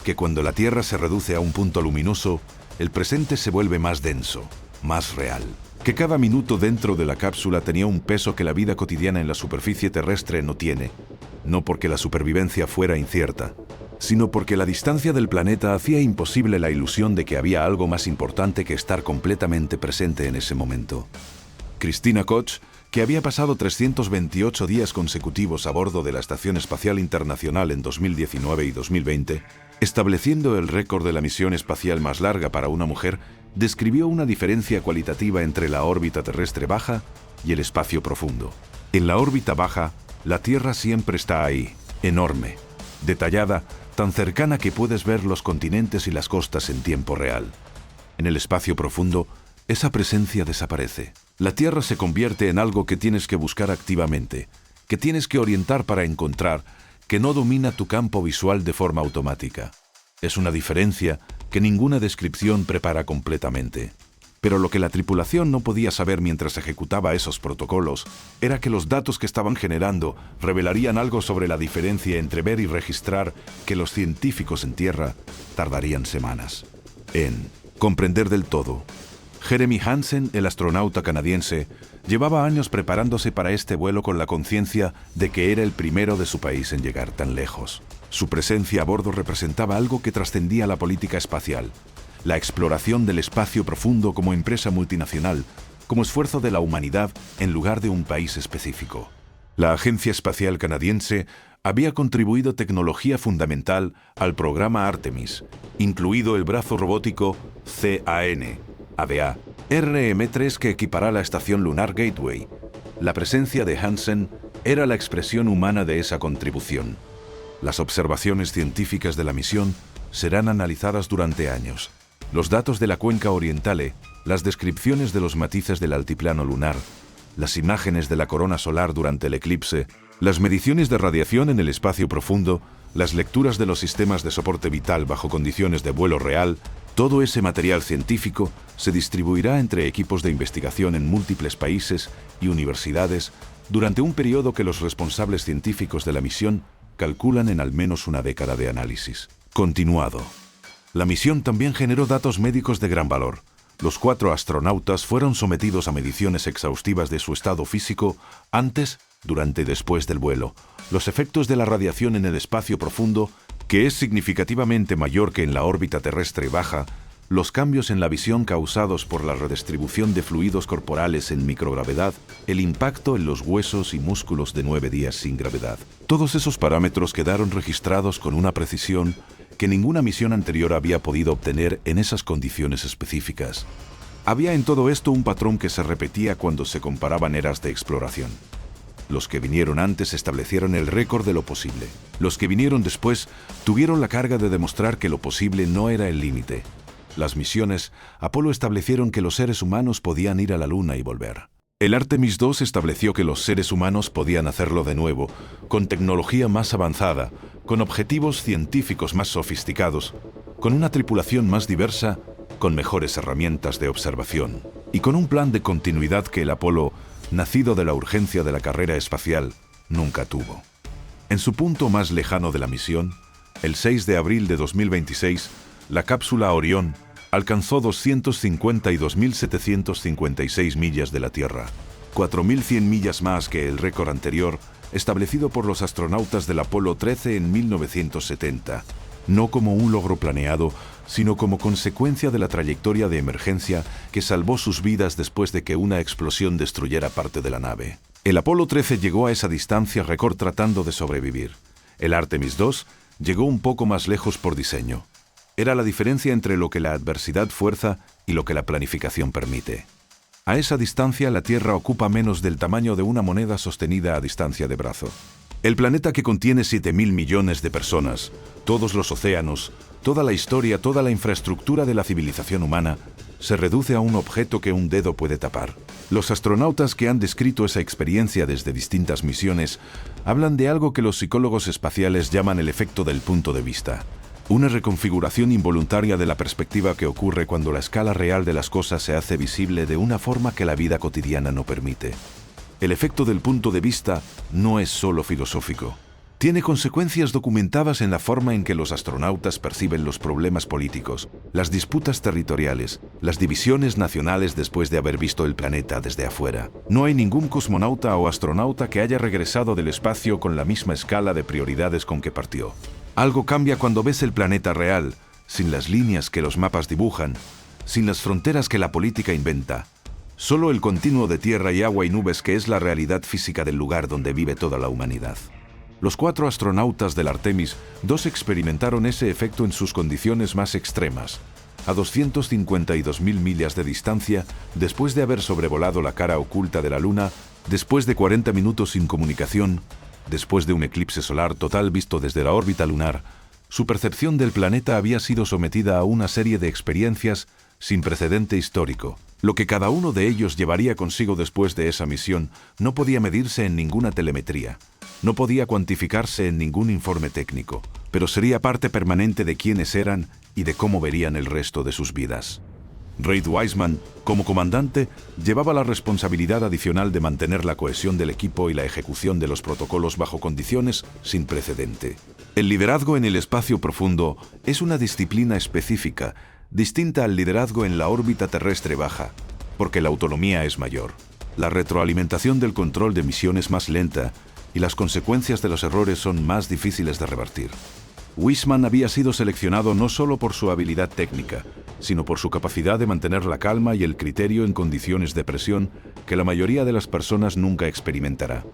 que cuando la Tierra se reduce a un punto luminoso, el presente se vuelve más denso, más real. Que cada minuto dentro de la cápsula tenía un peso que la vida cotidiana en la superficie terrestre no tiene, no porque la supervivencia fuera incierta, sino porque la distancia del planeta hacía imposible la ilusión de que había algo más importante que estar completamente presente en ese momento. Christina Koch, que había pasado 328 días consecutivos a bordo de la Estación Espacial Internacional en 2019 y 2020, estableciendo el récord de la misión espacial más larga para una mujer, describió una diferencia cualitativa entre la órbita terrestre baja y el espacio profundo. En la órbita baja, la Tierra siempre está ahí, enorme, detallada, tan cercana que puedes ver los continentes y las costas en tiempo real. En el espacio profundo, esa presencia desaparece. La Tierra se convierte en algo que tienes que buscar activamente, que tienes que orientar para encontrar, que no domina tu campo visual de forma automática. Es una diferencia que ninguna descripción prepara completamente. Pero lo que la tripulación no podía saber mientras ejecutaba esos protocolos era que los datos que estaban generando revelarían algo sobre la diferencia entre ver y registrar que los científicos en tierra tardarían semanas en comprender del todo, Jeremy Hansen, el astronauta canadiense, llevaba años preparándose para este vuelo con la conciencia de que era el primero de su país en llegar tan lejos. Su presencia a bordo representaba algo que trascendía la política espacial, la exploración del espacio profundo como empresa multinacional, como esfuerzo de la humanidad en lugar de un país específico. La Agencia Espacial Canadiense había contribuido tecnología fundamental al programa Artemis, incluido el brazo robótico CAN, ADA, RM-3 que equipará la estación lunar Gateway. La presencia de Hansen era la expresión humana de esa contribución. Las observaciones científicas de la misión serán analizadas durante años. Los datos de la cuenca orientale, las descripciones de los matices del altiplano lunar, las imágenes de la corona solar durante el eclipse, las mediciones de radiación en el espacio profundo, las lecturas de los sistemas de soporte vital bajo condiciones de vuelo real, todo ese material científico se distribuirá entre equipos de investigación en múltiples países y universidades durante un periodo que los responsables científicos de la misión calculan en al menos una década de análisis. Continuado. La misión también generó datos médicos de gran valor. Los 4 astronautas fueron sometidos a mediciones exhaustivas de su estado físico antes, durante y después del vuelo. Los efectos de la radiación en el espacio profundo, que es significativamente mayor que en la órbita terrestre baja, los cambios en la visión causados por la redistribución de fluidos corporales en microgravedad, el impacto en los huesos y músculos de 9 días sin gravedad. Todos esos parámetros quedaron registrados con una precisión que ninguna misión anterior había podido obtener en esas condiciones específicas. Había en todo esto un patrón que se repetía cuando se comparaban eras de exploración. Los que vinieron antes establecieron el récord de lo posible. Los que vinieron después tuvieron la carga de demostrar que lo posible no era el límite. Las misiones Apolo establecieron que los seres humanos podían ir a la Luna y volver. El Artemis II estableció que los seres humanos podían hacerlo de nuevo, con tecnología más avanzada, con objetivos científicos más sofisticados, con una tripulación más diversa, con mejores herramientas de observación y con un plan de continuidad que el Apolo, nacido de la urgencia de la carrera espacial, nunca tuvo. En su punto más lejano de la misión, el 6 de abril de 2026, la cápsula Orión alcanzó 252.756 millas de la Tierra, 4.100 millas más que el récord anterior establecido por los astronautas del Apolo 13 en 1970, no como un logro planeado, sino como consecuencia de la trayectoria de emergencia que salvó sus vidas después de que una explosión destruyera parte de la nave. El Apolo 13 llegó a esa distancia récord tratando de sobrevivir. El Artemis II llegó un poco más lejos por diseño. Era la diferencia entre lo que la adversidad fuerza y lo que la planificación permite. A esa distancia, la Tierra ocupa menos del tamaño de una moneda sostenida a distancia de brazo. El planeta que contiene 7.000 millones de personas, todos los océanos, toda la historia, toda la infraestructura de la civilización humana, se reduce a un objeto que un dedo puede tapar. Los astronautas que han descrito esa experiencia desde distintas misiones hablan de algo que los psicólogos espaciales llaman el efecto del punto de vista. Una reconfiguración involuntaria de la perspectiva que ocurre cuando la escala real de las cosas se hace visible de una forma que la vida cotidiana no permite. El efecto del punto de vista no es solo filosófico. Tiene consecuencias documentadas en la forma en que los astronautas perciben los problemas políticos, las disputas territoriales, las divisiones nacionales después de haber visto el planeta desde afuera. No hay ningún cosmonauta o astronauta que haya regresado del espacio con la misma escala de prioridades con que partió. Algo cambia cuando ves el planeta real, sin las líneas que los mapas dibujan, sin las fronteras que la política inventa. Solo el continuo de tierra y agua y nubes que es la realidad física del lugar donde vive toda la humanidad. Los 4 astronautas del Artemis II experimentaron ese efecto en sus condiciones más extremas, a 252.000 millas de distancia, después de haber sobrevolado la cara oculta de la Luna, después de 40 minutos sin comunicación, después de un eclipse solar total visto desde la órbita lunar. Su percepción del planeta había sido sometida a una serie de experiencias sin precedente histórico. Lo que cada uno de ellos llevaría consigo después de esa misión no podía medirse en ninguna telemetría, no podía cuantificarse en ningún informe técnico, pero sería parte permanente de quiénes eran y de cómo verían el resto de sus vidas. Reid Wiseman, como comandante, llevaba la responsabilidad adicional de mantener la cohesión del equipo y la ejecución de los protocolos bajo condiciones sin precedente. El liderazgo en el espacio profundo es una disciplina específica, distinta al liderazgo en la órbita terrestre baja, porque la autonomía es mayor. La retroalimentación del control de misión es más lenta y las consecuencias de los errores son más difíciles de revertir. Wiseman había sido seleccionado no solo por su habilidad técnica, sino por su capacidad de mantener la calma y el criterio en condiciones de presión que la mayoría de las personas nunca experimentará.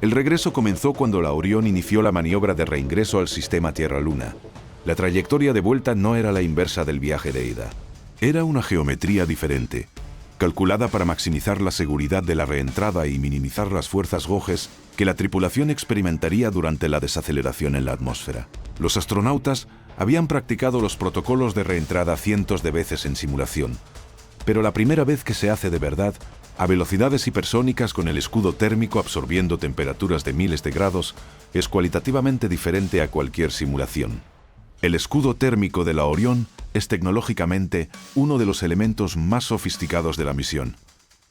El regreso comenzó cuando la Orión inició la maniobra de reingreso al sistema Tierra-Luna. La trayectoria de vuelta no era la inversa del viaje de ida. Era una geometría diferente, calculada para maximizar la seguridad de la reentrada y minimizar las fuerzas Gauges que la tripulación experimentaría durante la desaceleración en la atmósfera. Los astronautas habían practicado los protocolos de reentrada cientos de veces en simulación, pero la primera vez que se hace de verdad, a velocidades hipersónicas con el escudo térmico absorbiendo temperaturas de miles de grados, es cualitativamente diferente a cualquier simulación. El escudo térmico de la Orión es tecnológicamente uno de los elementos más sofisticados de la misión.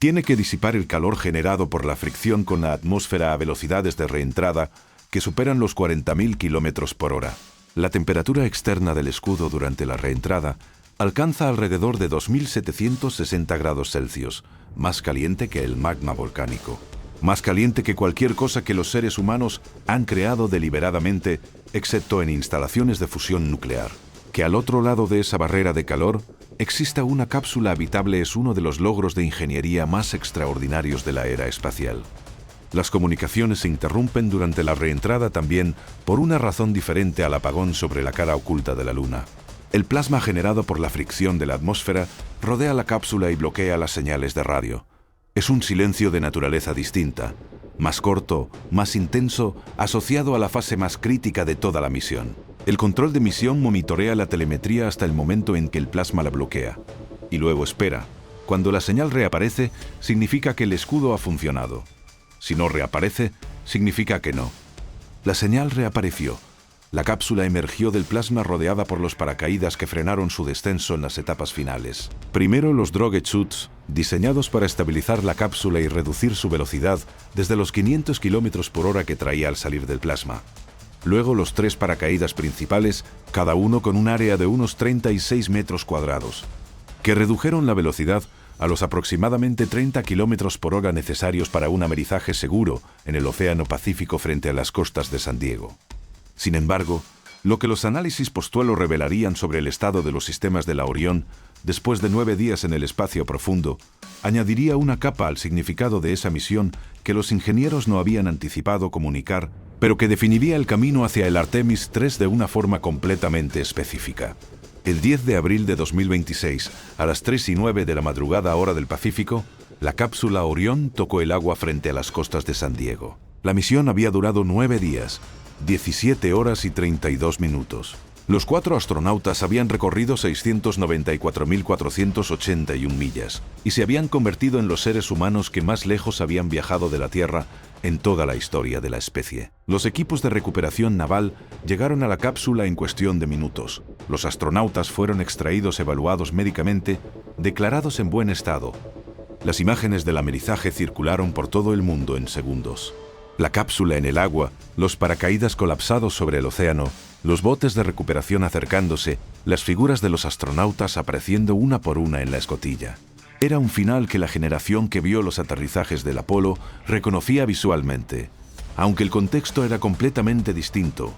Tiene que disipar el calor generado por la fricción con la atmósfera a velocidades de reentrada que superan los 40.000 km por hora. La temperatura externa del escudo durante la reentrada alcanza alrededor de 2.760 grados Celsius, más caliente que el magma volcánico. Más caliente que cualquier cosa que los seres humanos han creado deliberadamente, excepto en instalaciones de fusión nuclear. Que al otro lado de esa barrera de calor exista una cápsula habitable es uno de los logros de ingeniería más extraordinarios de la era espacial. Las comunicaciones se interrumpen durante la reentrada también por una razón diferente al apagón sobre la cara oculta de la Luna. El plasma generado por la fricción de la atmósfera rodea la cápsula y bloquea las señales de radio. Es un silencio de naturaleza distinta, más corto, más intenso, asociado a la fase más crítica de toda la misión. El control de misión monitorea la telemetría hasta el momento en que el plasma la bloquea, y luego espera. Cuando la señal reaparece, significa que el escudo ha funcionado. Si no reaparece, significa que no. La señal reapareció. La cápsula emergió del plasma rodeada por los paracaídas que frenaron su descenso en las etapas finales. Primero los Drogue Suits, diseñados para estabilizar la cápsula y reducir su velocidad desde los 500 km por hora que traía al salir del plasma. Luego los 3 paracaídas principales, cada uno con un área de unos 36 metros cuadrados, que redujeron la velocidad a los aproximadamente 30 km por hora necesarios para un amerizaje seguro en el Océano Pacífico frente a las costas de San Diego. Sin embargo, lo que los análisis postuelo revelarían sobre el estado de los sistemas de la Orión, después de 9 días en el espacio profundo, añadiría una capa al significado de esa misión que los ingenieros no habían anticipado comunicar, pero que definiría el camino hacia el Artemis 3 de una forma completamente específica. El 10 de abril de 2026, a las 3:09 de la madrugada hora del Pacífico, la cápsula Orión tocó el agua frente a las costas de San Diego. La misión había durado 9 días, 17 horas y 32 minutos. Los 4 astronautas habían recorrido 694.481 millas y se habían convertido en los seres humanos que más lejos habían viajado de la Tierra en toda la historia de la especie. Los equipos de recuperación naval llegaron a la cápsula en cuestión de minutos. Los astronautas fueron extraídos, evaluados médicamente, declarados en buen estado. Las imágenes del amerizaje circularon por todo el mundo en segundos. La cápsula en el agua, los paracaídas colapsados sobre el océano, los botes de recuperación acercándose, las figuras de los astronautas apareciendo una por una en la escotilla. Era un final que la generación que vio los aterrizajes del Apolo reconocía visualmente. Aunque el contexto era completamente distinto,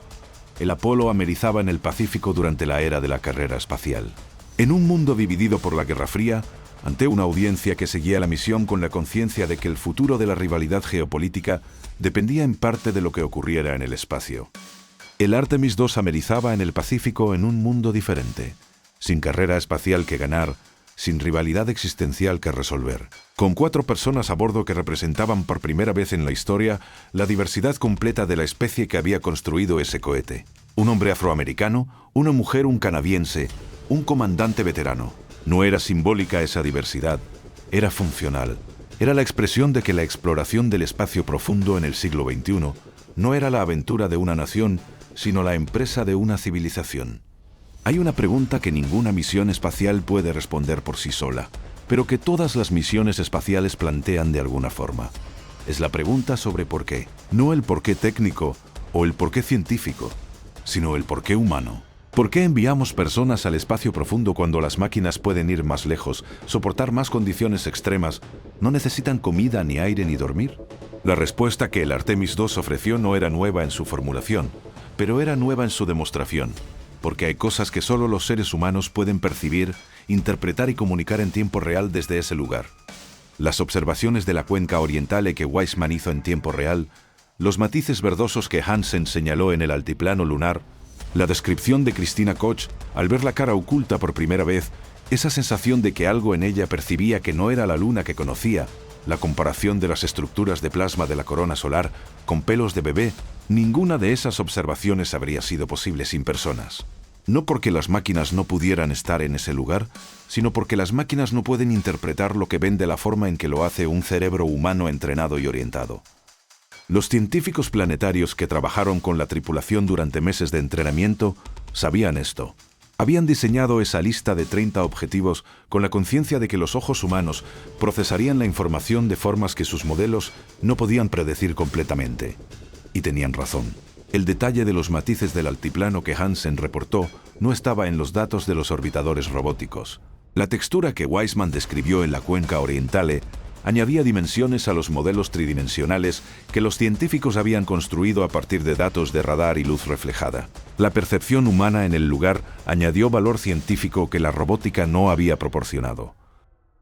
el Apolo amerizaba en el Pacífico durante la era de la carrera espacial. En un mundo dividido por la Guerra Fría, ante una audiencia que seguía la misión con la conciencia de que el futuro de la rivalidad geopolítica dependía en parte de lo que ocurriera en el espacio. El Artemis II amerizaba en el Pacífico en un mundo diferente, sin carrera espacial que ganar, sin rivalidad existencial que resolver, con 4 personas a bordo que representaban por primera vez en la historia la diversidad completa de la especie que había construido ese cohete. Un hombre afroamericano, una mujer, un canadiense, un comandante veterano. No era simbólica esa diversidad, era funcional. Era la expresión de que la exploración del espacio profundo en el siglo XXI no era la aventura de una nación, sino la empresa de una civilización. Hay una pregunta que ninguna misión espacial puede responder por sí sola, pero que todas las misiones espaciales plantean de alguna forma. Es la pregunta sobre por qué, no el por qué técnico o el por qué científico, sino el por qué humano. ¿Por qué enviamos personas al espacio profundo cuando las máquinas pueden ir más lejos, soportar más condiciones extremas, no necesitan comida, ni aire, ni dormir? La respuesta que el Artemis II ofreció no era nueva en su formulación, pero era nueva en su demostración, porque hay cosas que solo los seres humanos pueden percibir, interpretar y comunicar en tiempo real desde ese lugar. Las observaciones de la cuenca oriental que Weissman hizo en tiempo real, los matices verdosos que Hansen señaló en el altiplano lunar, la descripción de Christina Koch al ver la cara oculta por primera vez, esa sensación de que algo en ella percibía que no era la luna que conocía, la comparación de las estructuras de plasma de la corona solar con pelos de bebé, ninguna de esas observaciones habría sido posible sin personas. No porque las máquinas no pudieran estar en ese lugar, sino porque las máquinas no pueden interpretar lo que ven de la forma en que lo hace un cerebro humano entrenado y orientado. Los científicos planetarios que trabajaron con la tripulación durante meses de entrenamiento sabían esto. Habían diseñado esa lista de 30 objetivos con la conciencia de que los ojos humanos procesarían la información de formas que sus modelos no podían predecir completamente. Y tenían razón. El detalle de los matices del altiplano que Hansen reportó no estaba en los datos de los orbitadores robóticos. La textura que Weissman describió en la cuenca orientale añadía dimensiones a los modelos tridimensionales que los científicos habían construido a partir de datos de radar y luz reflejada. La percepción humana en el lugar añadió valor científico que la robótica no había proporcionado.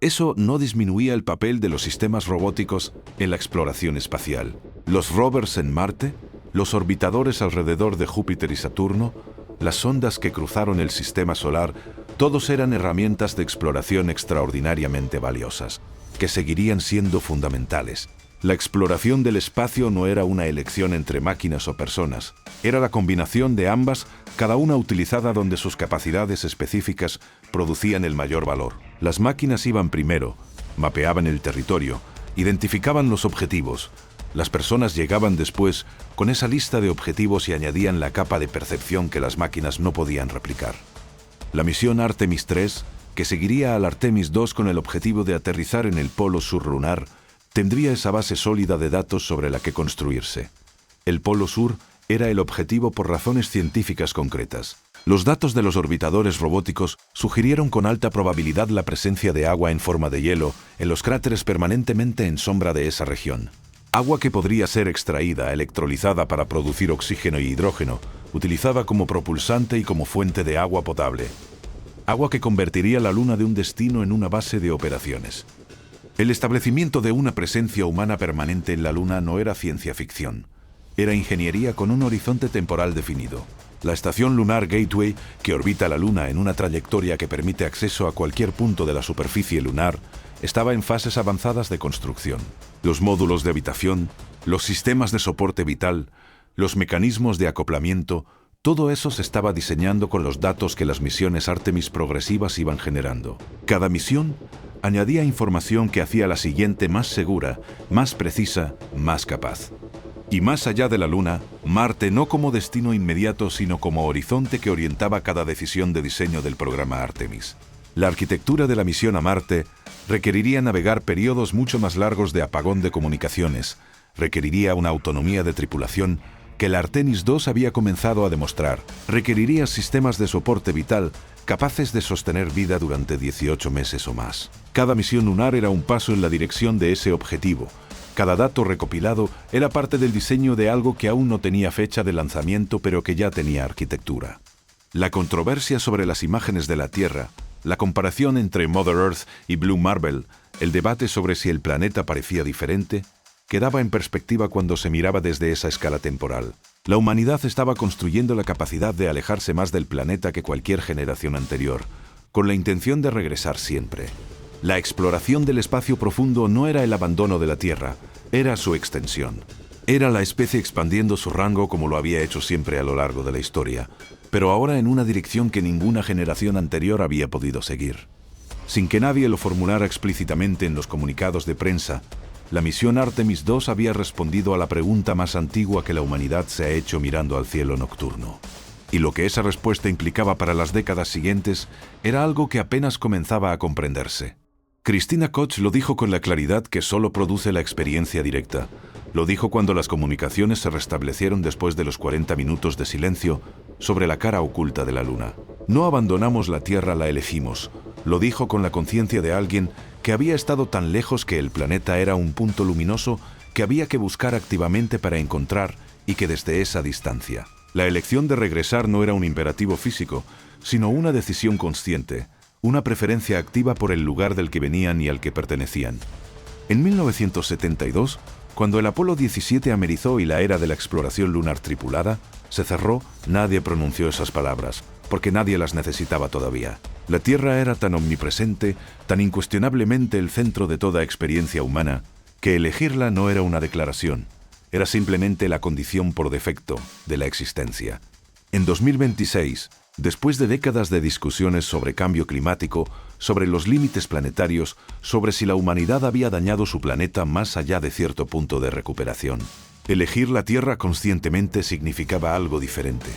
Eso no disminuía el papel de los sistemas robóticos en la exploración espacial. Los rovers en Marte, los orbitadores alrededor de Júpiter y Saturno, las sondas que cruzaron el sistema solar, todos eran herramientas de exploración extraordinariamente valiosas, que seguirían siendo fundamentales. La exploración del espacio no era una elección entre máquinas o personas, era la combinación de ambas, cada una utilizada donde sus capacidades específicas producían el mayor valor. Las máquinas iban primero, mapeaban el territorio, identificaban los objetivos. Las personas llegaban después con esa lista de objetivos y añadían la capa de percepción que las máquinas no podían replicar. La misión Artemis III, que seguiría al Artemis II con el objetivo de aterrizar en el polo sur lunar, tendría esa base sólida de datos sobre la que construirse. El polo sur era el objetivo por razones científicas concretas. Los datos de los orbitadores robóticos sugirieron con alta probabilidad la presencia de agua en forma de hielo en los cráteres permanentemente en sombra de esa región. Agua que podría ser extraída, electrolizada para producir oxígeno y hidrógeno, utilizada como propulsante y como fuente de agua potable. Agua que convertiría la Luna de un destino en una base de operaciones. El establecimiento de una presencia humana permanente en la Luna no era ciencia ficción. Era ingeniería con un horizonte temporal definido. La estación lunar Gateway, que orbita la Luna en una trayectoria que permite acceso a cualquier punto de la superficie lunar, estaba en fases avanzadas de construcción. Los módulos de habitación, los sistemas de soporte vital, los mecanismos de acoplamiento, todo eso se estaba diseñando con los datos que las misiones Artemis progresivas iban generando. Cada misión añadía información que hacía la siguiente más segura, más precisa, más capaz. Y más allá de la Luna, Marte no como destino inmediato, sino como horizonte que orientaba cada decisión de diseño del programa Artemis. La arquitectura de la misión a Marte requeriría navegar periodos mucho más largos de apagón de comunicaciones, requeriría una autonomía de tripulación que el Artemis II había comenzado a demostrar, requeriría sistemas de soporte vital capaces de sostener vida durante 18 meses o más. Cada misión lunar era un paso en la dirección de ese objetivo. Cada dato recopilado era parte del diseño de algo que aún no tenía fecha de lanzamiento, pero que ya tenía arquitectura. La controversia sobre las imágenes de la Tierra, la comparación entre Mother Earth y Blue Marble, el debate sobre si el planeta parecía diferente, quedaba en perspectiva cuando se miraba desde esa escala temporal. La humanidad estaba construyendo la capacidad de alejarse más del planeta que cualquier generación anterior, con la intención de regresar siempre. La exploración del espacio profundo no era el abandono de la Tierra, era su extensión. Era la especie expandiendo su rango como lo había hecho siempre a lo largo de la historia, pero ahora en una dirección que ninguna generación anterior había podido seguir. Sin que nadie lo formulara explícitamente en los comunicados de prensa, la misión Artemis II había respondido a la pregunta más antigua que la humanidad se ha hecho mirando al cielo nocturno. Y lo que esa respuesta implicaba para las décadas siguientes era algo que apenas comenzaba a comprenderse. Christina Koch lo dijo con la claridad que solo produce la experiencia directa. Lo dijo cuando las comunicaciones se restablecieron después de los 40 minutos de silencio, sobre la cara oculta de la Luna. No abandonamos la Tierra, la elegimos. Lo dijo con la conciencia de alguien que había estado tan lejos que el planeta era un punto luminoso que había que buscar activamente para encontrar y que desde esa distancia. La elección de regresar no era un imperativo físico, sino una decisión consciente, una preferencia activa por el lugar del que venían y al que pertenecían. En 1972, cuando el Apolo 17 amerizó y la era de la exploración lunar tripulada se cerró, nadie pronunció esas palabras, porque nadie las necesitaba todavía. La Tierra era tan omnipresente, tan incuestionablemente el centro de toda experiencia humana, que elegirla no era una declaración, era simplemente la condición por defecto de la existencia. En 2026, después de décadas de discusiones sobre cambio climático, sobre los límites planetarios, sobre si la humanidad había dañado su planeta más allá de cierto punto de recuperación, elegir la Tierra conscientemente significaba algo diferente.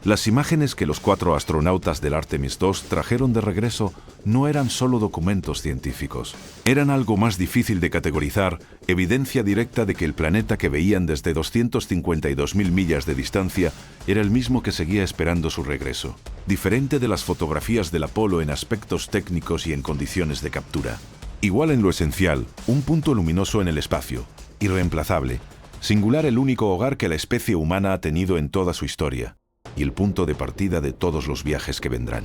Las imágenes que los 4 astronautas del Artemis II trajeron de regreso no eran solo documentos científicos. Eran algo más difícil de categorizar, evidencia directa de que el planeta que veían desde 252.000 millas de distancia era el mismo que seguía esperando su regreso. Diferente de las fotografías del Apolo en aspectos técnicos y en condiciones de captura. Igual en lo esencial, un punto luminoso en el espacio, irreemplazable, singular, el único hogar que la especie humana ha tenido en toda su historia, y el punto de partida de todos los viajes que vendrán.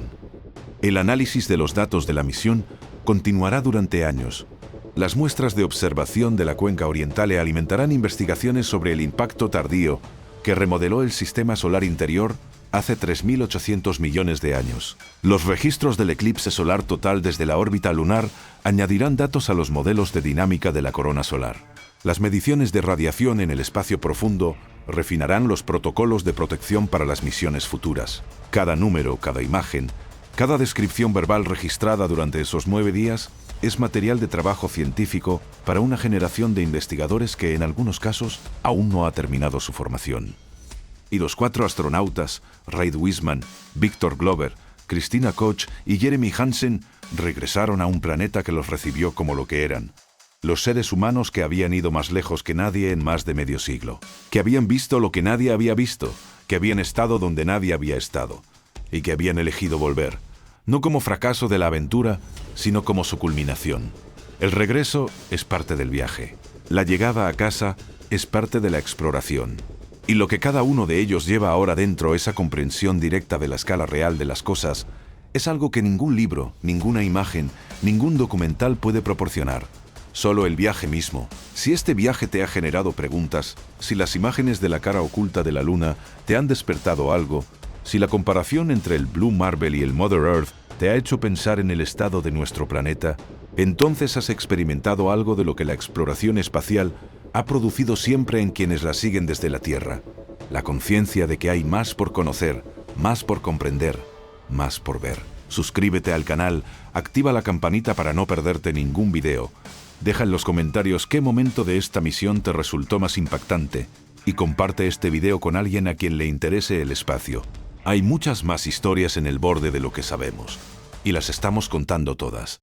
El análisis de los datos de la misión continuará durante años. Las muestras de observación de la cuenca oriental alimentarán investigaciones sobre el impacto tardío que remodeló el sistema solar interior hace 3.800 millones de años. Los registros del eclipse solar total desde la órbita lunar añadirán datos a los modelos de dinámica de la corona solar. Las mediciones de radiación en el espacio profundo refinarán los protocolos de protección para las misiones futuras. Cada número, cada imagen, cada descripción verbal registrada durante esos 9 días es material de trabajo científico para una generación de investigadores que en algunos casos aún no ha terminado su formación. Y los 4 astronautas, Reid Wiseman, Victor Glover, Christina Koch y Jeremy Hansen, regresaron a un planeta que los recibió como lo que eran. Los seres humanos que habían ido más lejos que nadie en más de medio siglo, que habían visto lo que nadie había visto, que habían estado donde nadie había estado, y que habían elegido volver, no como fracaso de la aventura, sino como su culminación. El regreso es parte del viaje. La llegada a casa es parte de la exploración. Y lo que cada uno de ellos lleva ahora dentro, esa comprensión directa de la escala real de las cosas, es algo que ningún libro, ninguna imagen, ningún documental puede proporcionar. Solo el viaje mismo. Si este viaje te ha generado preguntas, si las imágenes de la cara oculta de la Luna te han despertado algo, si la comparación entre el Blue Marble y el Mother Earth te ha hecho pensar en el estado de nuestro planeta, entonces has experimentado algo de lo que la exploración espacial ha producido siempre en quienes la siguen desde la Tierra. La conciencia de que hay más por conocer, más por comprender, más por ver. Suscríbete al canal, activa la campanita para no perderte ningún video. Deja en los comentarios qué momento de esta misión te resultó más impactante y comparte este video con alguien a quien le interese el espacio. Hay muchas más historias en el borde de lo que sabemos y las estamos contando todas.